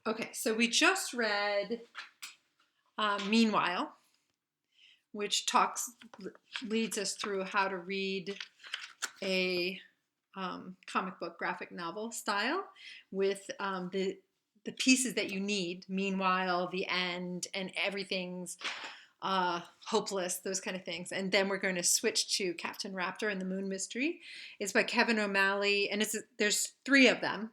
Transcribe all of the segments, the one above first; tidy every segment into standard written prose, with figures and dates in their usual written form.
Okay, so we just read Meanwhile, which leads us through how to read a comic book graphic novel style with the pieces that you need. Meanwhile, the end, and everything's hopeless, those kind of things. And then we're going to switch to Captain Raptor and the Moon Mystery. It's by Kevin O'Malley, and there's three of them.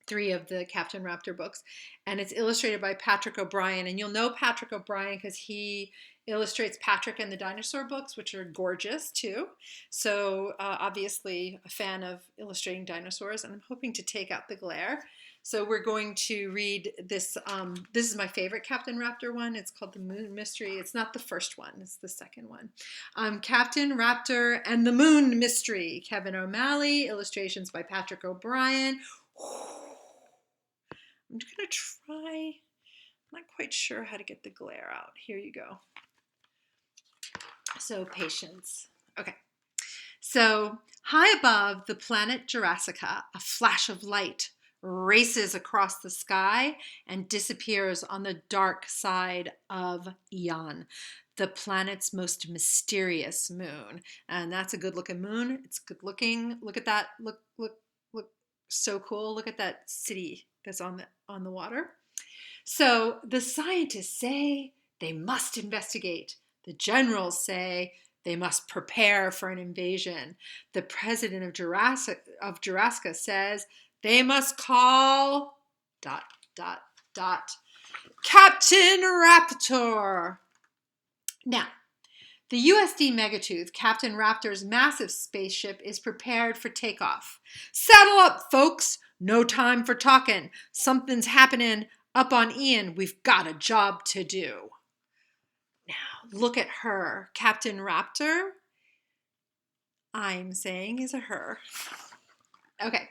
Three of the Captain Raptor books, and it's illustrated by Patrick O'Brien. And you'll know Patrick O'Brien because he illustrates Patrick and the Dinosaur books, which are gorgeous too. So obviously a fan of illustrating dinosaurs, and I'm hoping to take out the glare. So we're going to read this. This is my favorite Captain Raptor one. It's called The Moon Mystery. It's not the first one. It's the second one. Captain Raptor and the Moon Mystery. Kevin O'Malley. Illustrations by Patrick O'Brien. I'm going to try, I'm not quite sure how to get the glare out. Here you go. So patience. Okay. So high above the planet Jurassica, a flash of light races across the sky and disappears on the dark side of Eon, the planet's most mysterious moon. And that's a good looking moon. It's good looking. Look at that. Look. So cool. Look at that city that's on the water. So the scientists say they must investigate. The generals say they must prepare for an invasion. The president of Jurassica says they must call ... Captain Raptor. Now, the USD Megatooth, Captain Raptor's massive spaceship, is prepared for takeoff. Saddle up, folks! No time for talking. Something's happening up on Ian. We've got a job to do. Now, look at her. Captain Raptor, I'm saying, is a her. Okay.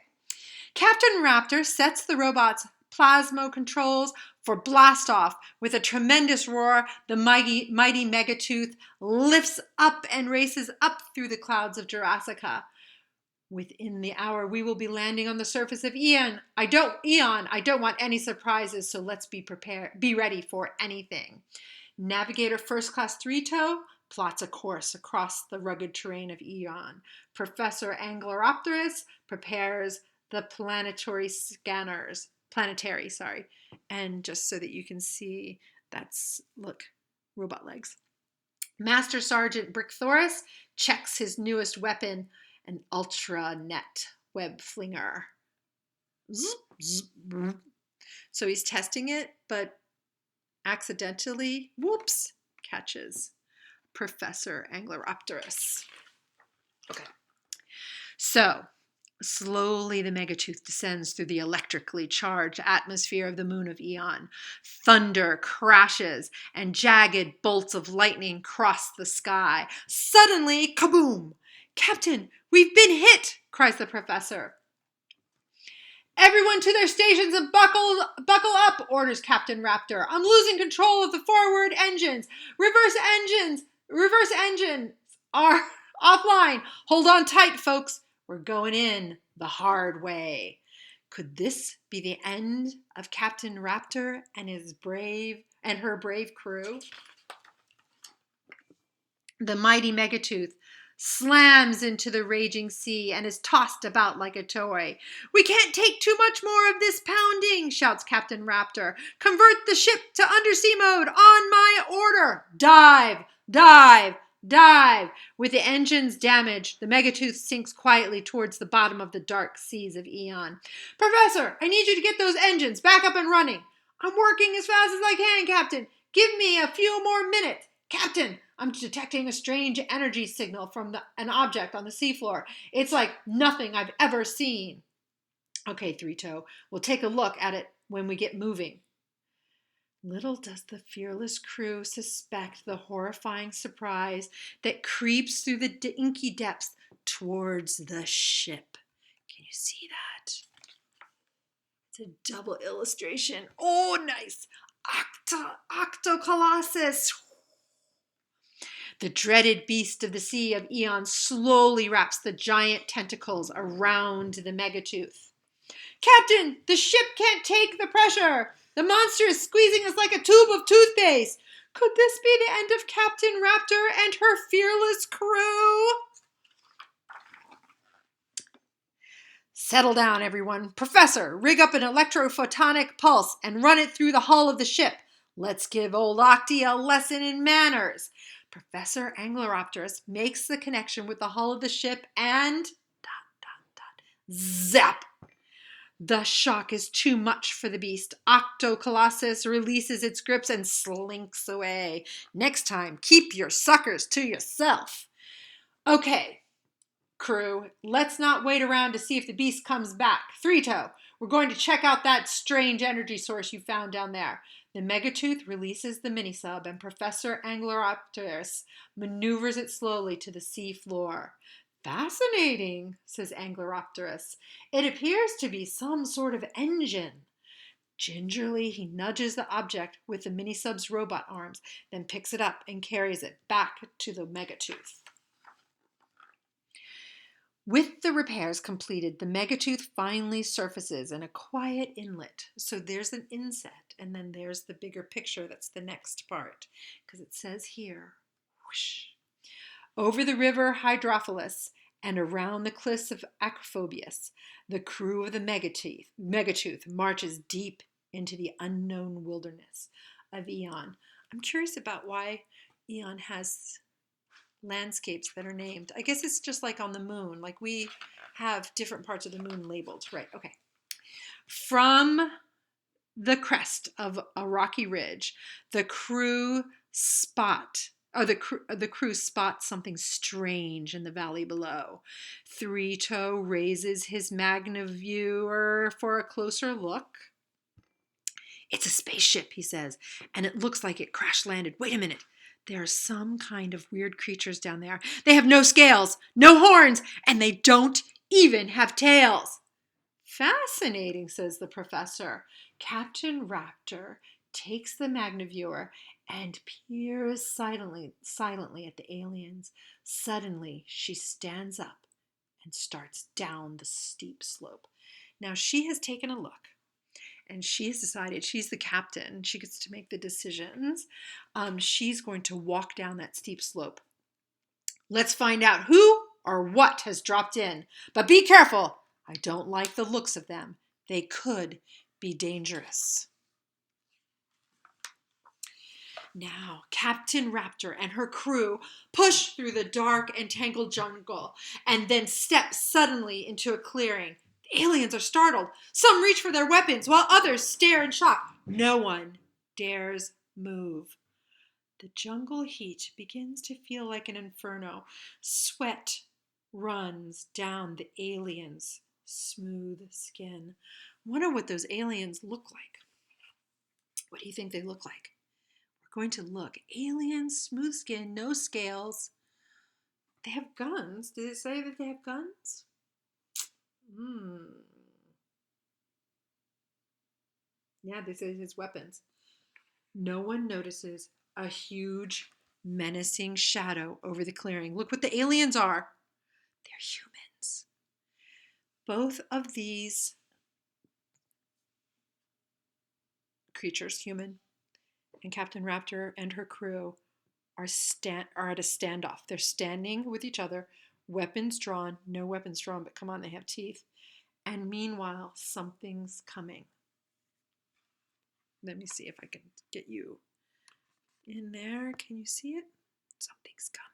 Captain Raptor sets the robot's plasma controls for blast off. With a tremendous roar, the mighty Megatooth lifts up and races up through the clouds of Jurassica. Within the hour, we will be landing on the surface of Eon. I don't want any surprises, so let's be prepared. Be ready for anything. Navigator First Class 3-Tow plots a course across the rugged terrain of Eon. Professor Angleropterus prepares the planetary, and just so that you can see, look, robot legs. Master Sergeant Brickthorus checks his newest weapon, an ultra-net web flinger. So he's testing it, but accidentally, whoops, catches Professor Angleropterus. Okay. So slowly the Megatooth descends through the electrically charged atmosphere of the moon of Eon. Thunder crashes and jagged bolts of lightning cross the sky. Suddenly, kaboom! Captain, we've been hit, cries the professor. Everyone to their stations and buckle up, orders Captain Raptor. I'm losing control of the forward engines. Reverse engines are offline. Hold on tight, folks. We're going in the hard way. Could this be the end of Captain Raptor and her brave crew? The mighty Megatooth slams into the raging sea and is tossed about like a toy. We can't take too much more of this pounding, shouts Captain Raptor. Convert the ship to undersea mode on my order. Dive, dive, dive. With the engines damaged, the Megatooth sinks quietly towards the bottom of the dark seas of Eon. Professor, I need you to get those engines back up and running. I'm working as fast as I can, Captain. Give me a few more minutes. Captain, I'm detecting a strange energy signal from an object on the seafloor. It's like nothing I've ever seen. Okay, 3-Tow, we'll take a look at it when we get moving. Little does the fearless crew suspect the horrifying surprise that creeps through the inky depths towards the ship. Can you see that? It's a double illustration. Oh, nice. Octocolossus. The dreaded beast of the sea of Eon slowly wraps the giant tentacles around the Megatooth. Captain, the ship can't take the pressure. The monster is squeezing us like a tube of toothpaste. Could this be the end of Captain Raptor and her fearless crew? Settle down, everyone. Professor, rig up an electrophotonic pulse and run it through the hull of the ship. Let's give old Octi a lesson in manners. Professor Angleropterus makes the connection with the hull of the ship and... zap! The shock is too much for the beast. Octocolossus releases its grips and slinks away. Next time, keep your suckers to yourself. Okay, crew, let's not wait around to see if the beast comes back. Three-Toe, we're going to check out that strange energy source you found down there. The Megatooth releases the mini-sub, and Professor Angleropterus maneuvers it slowly to the sea floor. Fascinating, says Angleropterus. It appears to be some sort of engine. Gingerly, he nudges the object with the mini-sub's robot arms, then picks it up and carries it back to the Megatooth. With the repairs completed, the Megatooth finally surfaces in a quiet inlet. So there's an inset, and then there's the bigger picture that's the next part, because it says here, whoosh. Over the river Hydrophilus and around the cliffs of Acrophobius, the crew of the Megatooth marches deep into the unknown wilderness of Eon. I'm curious about why Eon has landscapes that are named. I guess it's just like on the moon. Like we have different parts of the moon labeled. Right, okay. From the crest of a rocky ridge, the crew spots something strange in the valley below. Three-Toe raises his magniviewer for a closer look. It's a spaceship, he says, and it looks like it crash-landed. Wait a minute. There are some kind of weird creatures down there. They have no scales, no horns, and they don't even have tails. Fascinating, says the professor. Captain Raptor takes the magniviewer and peers silently at the aliens. Suddenly, she stands up and starts down the steep slope. Now, she has taken a look. And she has decided she's the captain. She gets to make the decisions. She's going to walk down that steep slope. Let's find out who or what has dropped in. But be careful. I don't like the looks of them. They could be dangerous. Now, Captain Raptor and her crew push through the dark and tangled jungle and then step suddenly into a clearing. The aliens are startled. Some reach for their weapons while others stare in shock. No one dares move. The jungle heat begins to feel like an inferno. Sweat runs down the aliens' smooth skin. I wonder what those aliens look like. What do you think they look like? We're going to look. Aliens, smooth skin, no scales. They have guns. Did it say that they have guns? Yeah, this is his weapons. No one notices a huge, menacing shadow over the clearing. Look what the aliens are. They're humans. Both of these creatures, human and Captain Raptor and her crew, are at a standoff. They're standing with each other, weapons drawn, no weapons drawn, but come on, they have teeth. And meanwhile, something's coming. Let me see if I can get you in there. Can you see it? Something's coming.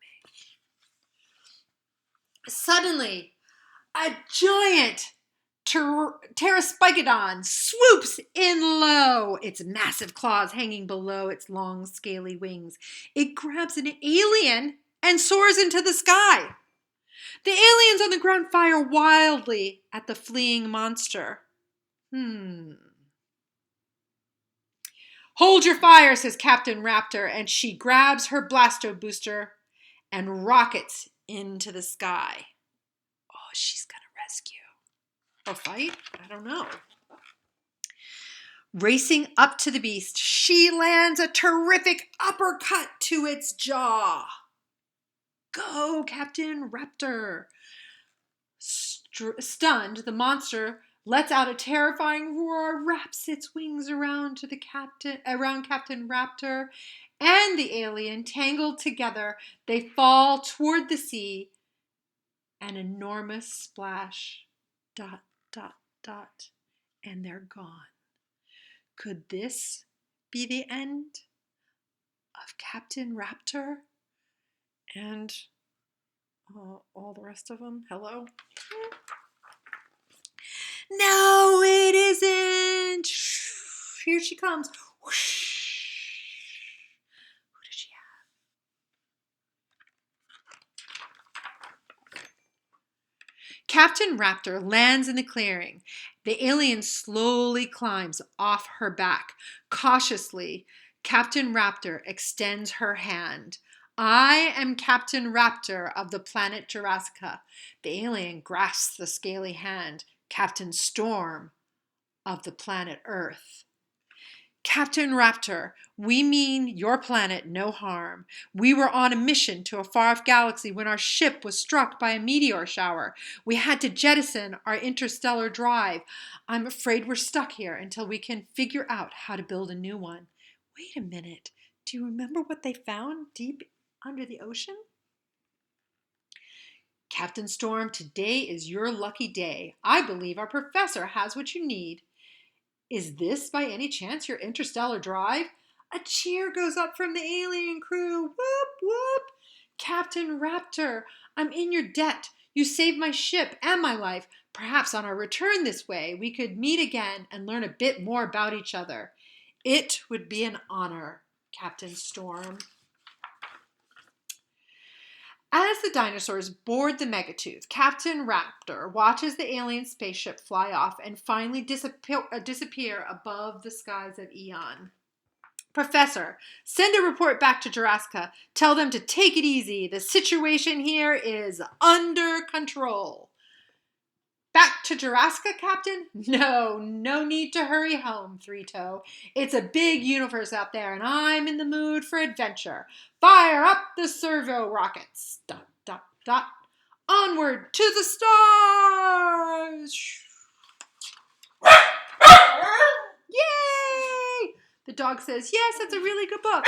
Suddenly, a giant Pterospicodon swoops in low, its massive claws hanging below its long, scaly wings. It grabs an alien and soars into the sky. The aliens on the ground fire wildly at the fleeing monster. Hold your fire, says Captain Raptor, and she grabs her blasto booster and rockets into the sky. Oh, she's gonna rescue. Or fight? I don't know. Racing up to the beast, she lands a terrific uppercut to its jaw. Go, Captain Raptor. Stunned, the monster lets out a terrifying roar, wraps its wings around Captain Raptor and the alien. Tangled together, they fall toward the sea. An enormous splash. Dot, dot, dot. And they're gone. Could this be the end of Captain Raptor and all the rest of them? Hello? No, it isn't. Here she comes. Who did she have? Captain Raptor lands in the clearing. The alien slowly climbs off her back. Cautiously, Captain Raptor extends her hand. I am Captain Raptor of the planet Jurassica. The alien grasps the scaly hand. Captain Storm of the planet Earth. Captain Raptor, we mean your planet no harm. We were on a mission to a far-off galaxy when our ship was struck by a meteor shower. We had to jettison our interstellar drive. I'm afraid we're stuck here until we can figure out how to build a new one. Wait a minute. Do you remember what they found deep under the ocean? Captain Storm, today is your lucky day. I believe our professor has what you need. Is this by any chance your interstellar drive? A cheer goes up from the alien crew. Whoop, whoop. Captain Raptor, I'm in your debt. You saved my ship and my life. Perhaps on our return this way, we could meet again and learn a bit more about each other. It would be an honor, Captain Storm. As the dinosaurs board the Megatooth, Captain Raptor watches the alien spaceship fly off and finally disappear above the skies of Eon. Professor, send a report back to Jurassica. Tell them to take it easy. The situation here is under control. Back to Jurassica, Captain? No need to hurry home, Three-Toe. It's a big universe out there, and I'm in the mood for adventure. Fire up the servo rockets. Dot, dot, dot. Onward to the stars! Yay! The dog says, yes, that's a really good book.